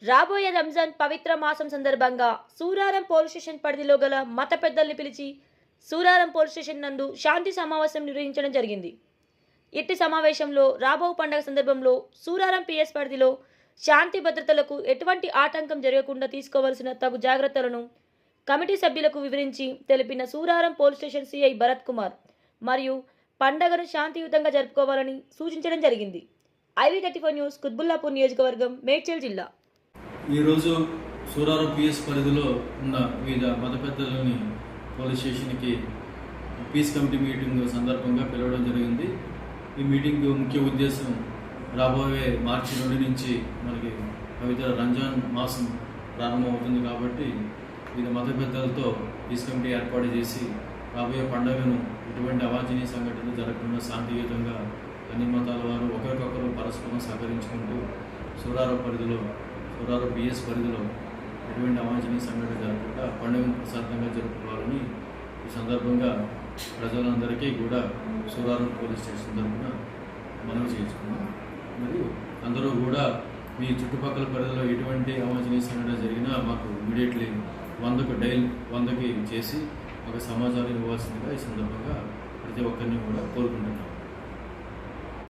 రాబోయే రంజాన్ పవిత్ర మాసం సందర్భంగా సూరారం పోలీస్ స్టేషన్ పరిధిలో గల మత పెద్దల్ని పిలిచి సూరారం పోలీస్ స్టేషన్ నందు శాంతి సమావేశం నిర్వహించడం జరిగింది. ఇట్టి సమావేశంలో రాబో పండుగ సందర్భంలో సూరారం పిఎస్ పరిధిలో శాంతి భద్రతలకు ఎటువంటి ఆటంకం జరగకుండా తీసుకోవాల్సిన తగు జాగ్రత్తలను కమిటీ సభ్యులకు వివరించి తెలిపిన Suraram police station CI Bharat Kumar మరియు పండుగను శాంతియుతంగా జరుపుకోవాలని సూచించడం జరిగింది. IV34 న్యూస్, కుత్బుల్లాపూర్ నియోజకవర్గం, మేడ్చల్ జిల్లా. ఈరోజు సూరారం పిఎస్ పరిధిలో ఉన్న వివిధ మత పెద్దలని పోలీస్ స్టేషన్కి పీస్ కమిటీ మీటింగ్ సందర్భంగా పిలవడం జరిగింది. ఈ మీటింగ్ ముఖ్య ఉద్దేశం రాబోయే మార్చి 2 నుంచి మనకి పవిత్ర రంజాన్ మాసం ప్రారంభమవుతుంది కాబట్టి వివిధ మత పెద్దలతో పీస్ కమిటీ ఏర్పాటు చేసి రాబోయే పండుగను ఎటువంటి అవాంఛనీయ సంఘటనలు జరగకుండా శాంతియుతంగా అన్ని మతాల వారు ఒకరికొకరు పరస్పరం సహకరించుకుంటూ సూరారం పిఎస్ పరిధిలో ఎటువంటి అవాంఛనీయ సంఘటన జరగకుండా పండుగను ప్రశాంతంగా జరుపుకోవాలని ఈ సందర్భంగా ప్రజలందరికీ కూడా సూరారం పోలీస్ స్టేషన్ తరఫున మనవి చేసుకున్నాం. మరియు అందరూ కూడా మీ చుట్టుపక్కల పరిధిలో ఎటువంటి అవాంఛనీయ సంఘటన జరిగినా మాకు ఇమీడియట్లీ 100కి చేసి ఒక సమాచారం ఇవ్వాల్సిందిగా ఈ సందర్భంగా ప్రతి ఒక్కరిని కూడా కోరుకుంటున్నాం.